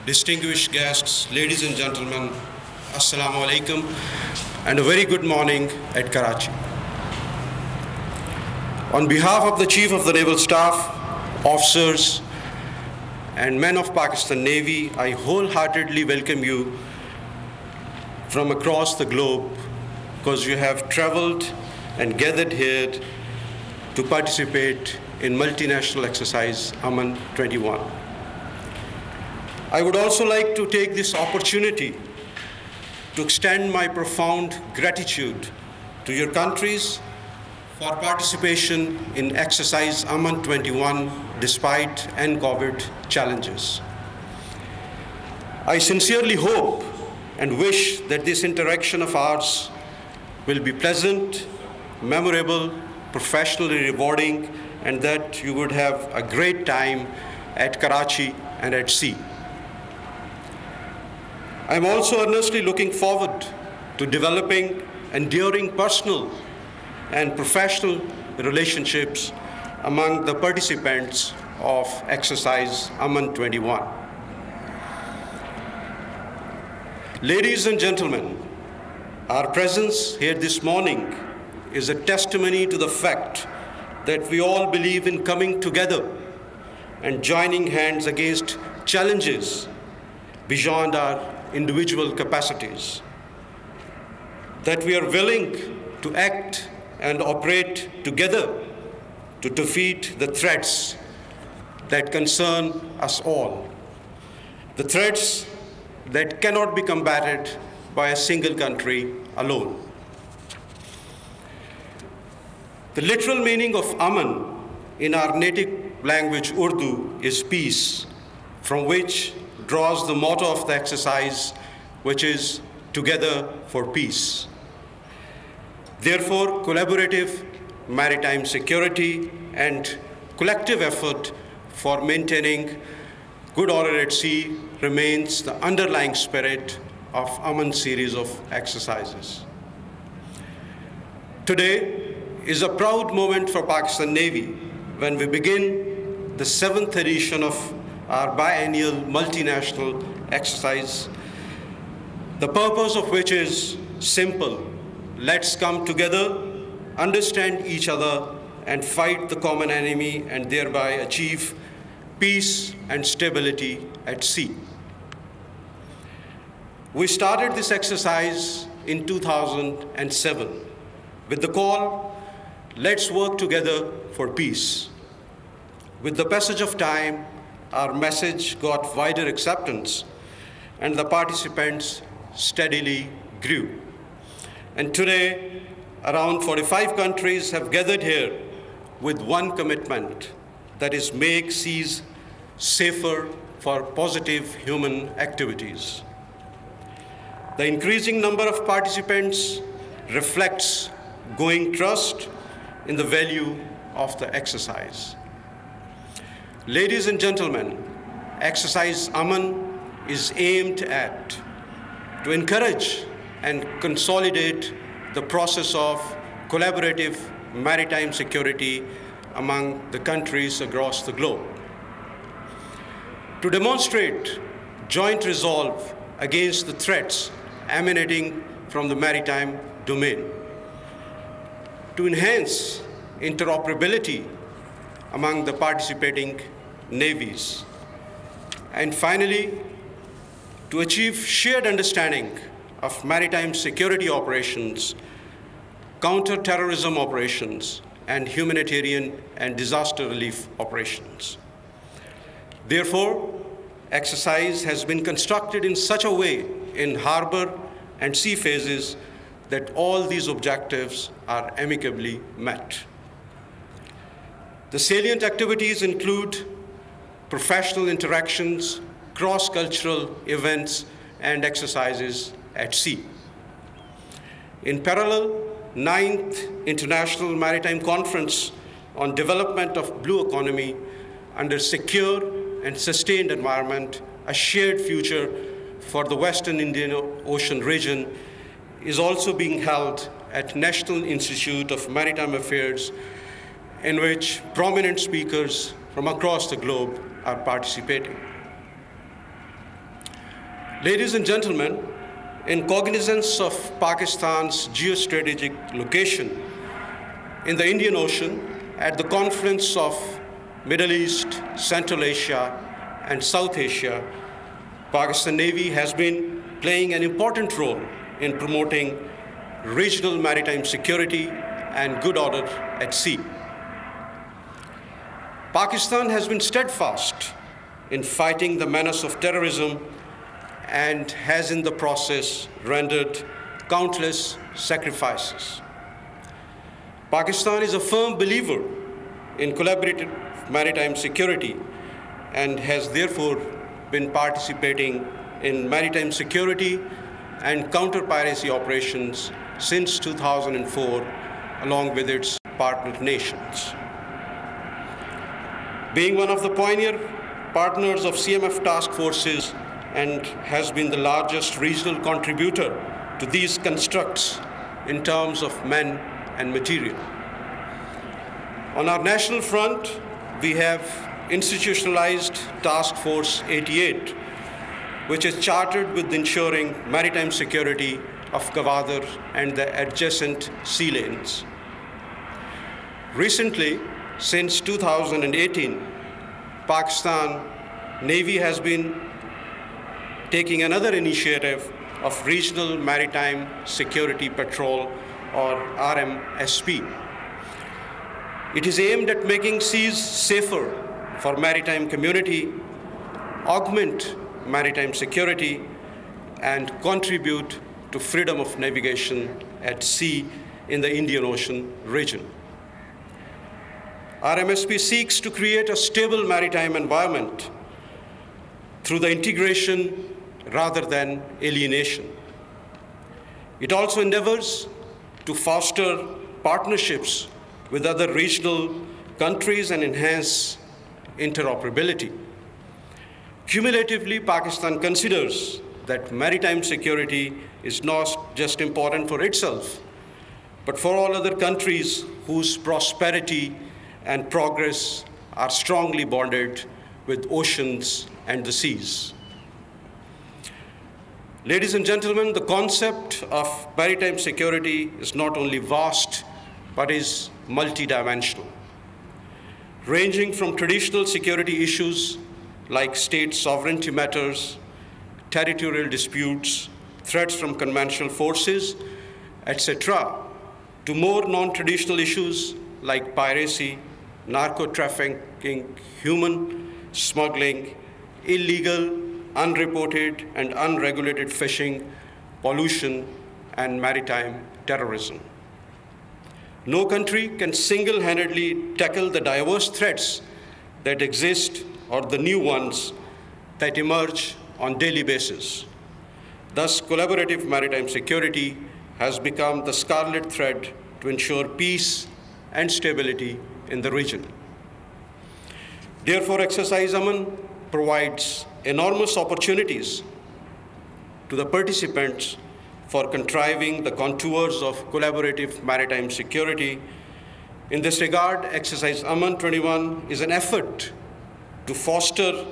distinguished guests, ladies and gentlemen, Assalamu alaikum, and a very good morning at Karachi. On behalf of the Chief of the Naval Staff, officers, and men of Pakistan Navy, I wholeheartedly welcome you from across the globe because you have traveled and gathered here to participate in multinational exercise Aman 21. I would also like to take this opportunity to extend my profound gratitude to your countries for participation in exercise Aman 21 despite COVID challenges. I sincerely hope and wish that this interaction of ours will be pleasant, memorable, professionally rewarding, and that you would have a great time at Karachi and at sea. I'm also earnestly looking forward to developing enduring personal and professional relationships among the participants of exercise Aman 21. Ladies and gentlemen, our presence here this morning is a testimony to the fact that we all believe in coming together and joining hands against challenges beyond our individual capacities, that we are willing to act and operate together to defeat the threats that concern us all, the threats that cannot be combated by a single country alone. The literal meaning of Aman in our native language Urdu is peace, from which draws the motto of the exercise, which is Together for Peace. Therefore, collaborative maritime security and collective effort for maintaining good order at sea remains the underlying spirit of Aman series of exercises. Today is a proud moment for Pakistan Navy when we begin the 7th edition of our biennial multinational exercise, the purpose of which is simple: let's come together, understand each other, and fight the common enemy and thereby achieve peace and stability at sea. We started this exercise in 2007 with the call, let's work together for peace. With the passage of time, our message got wider acceptance and the participants steadily grew. And today, around 45 countries have gathered here with one commitment, that is make seas safer for positive human activities. The increasing number of participants reflects growing trust in the value of the exercise. Ladies and gentlemen, exercise Aman is aimed at to encourage and consolidate the process of collaborative maritime security among the countries across the globe, to demonstrate joint resolve against the threats emanating from the maritime domain, to enhance interoperability among the participating navies, and finally, to achieve shared understanding of maritime security operations, counter-terrorism operations, and humanitarian and disaster relief operations. Therefore, exercise has been constructed in such a way in harbor and sea phases that all these objectives are amicably met. The salient activities include professional interactions, cross-cultural events, and exercises at sea. In parallel, 9th International Maritime Conference on Development of Blue Economy under Secure and Sustained Environment, a Shared Future for the Western Indian Ocean region, is also being held at National Institute of Maritime Affairs, in which prominent speakers from across the globe are participating. Ladies and gentlemen, in cognizance of Pakistan's geostrategic location in the Indian Ocean at the confluence of Middle East, Central Asia, and South Asia, Pakistan Navy has been playing an important role in promoting regional maritime security and good order at sea. Pakistan has been steadfast in fighting the menace of terrorism and has in the process rendered countless sacrifices. Pakistan is a firm believer in collaborative maritime security and has therefore been participating in maritime security and counter-piracy operations since 2004, along with its partner nations. Being one of the pioneer partners of CMF task forces and has been the largest regional contributor to these constructs in terms of men and material. On our national front, we have institutionalized Task Force 88, which is chartered with ensuring maritime security of Gwadar and the adjacent sea lanes. Recently, since 2018, Pakistan Navy has been taking another initiative of Regional Maritime Security Patrol, or RMSP. It is aimed at making seas safer for maritime community, augment maritime security, and contribute to freedom of navigation at sea in the Indian Ocean region. RMSP seeks to create a stable maritime environment through the integration rather than alienation. It also endeavors to foster partnerships with other regional countries and enhance interoperability. Cumulatively, Pakistan considers that maritime security is not just important for itself, but for all other countries whose prosperity and progress are strongly bonded with oceans and the seas. Ladies and gentlemen, the concept of maritime security is not only vast, but is multidimensional, ranging from traditional security issues like state sovereignty matters, territorial disputes, threats from conventional forces, etc., to more non-traditional issues like piracy, narco-trafficking, human smuggling, illegal, unreported and unregulated fishing, pollution, and maritime terrorism. No country can single-handedly tackle the diverse threats that exist or the new ones that emerge on a daily basis. Thus, collaborative maritime security has become the scarlet thread to ensure peace and stability in the region. Therefore, Exercise Aman provides enormous opportunities to the participants for contriving the contours of collaborative maritime security. In this regard, Exercise Aman 21 is an effort to foster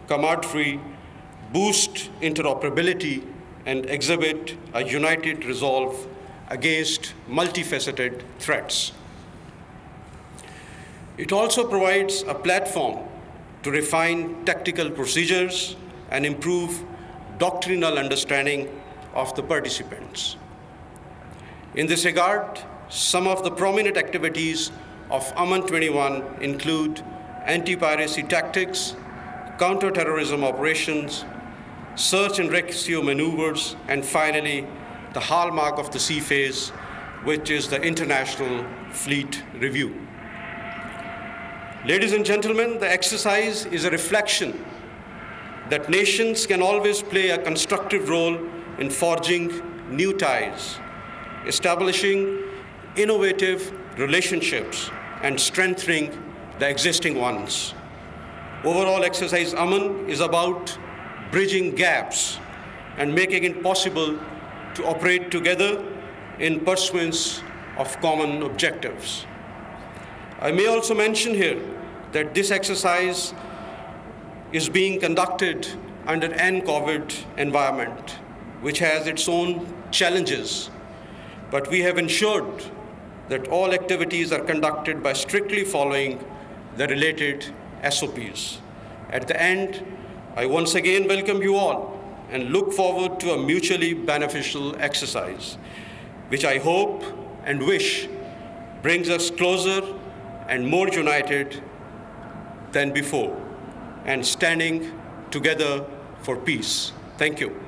camaraderie, boost interoperability, and exhibit a united resolve against multifaceted threats. It also provides a platform to refine tactical procedures and improve doctrinal understanding of the participants. In this regard, some of the prominent activities of Aman 21 include anti-piracy tactics, counter-terrorism operations, search and rescue maneuvers, and finally, the hallmark of the sea phase, which is the International Fleet Review. Ladies and gentlemen, the exercise is a reflection that nations can always play a constructive role in forging new ties, establishing innovative relationships, and strengthening the existing ones. Overall, Exercise Aman is about bridging gaps and making it possible to operate together in pursuance of common objectives. I may also mention here that this exercise is being conducted under an COVID environment, which has its own challenges, but we have ensured that all activities are conducted by strictly following the related SOPs. At the end, I once again welcome you all and look forward to a mutually beneficial exercise, which I hope and wish brings us closer and more united than before, and standing together for peace. Thank you.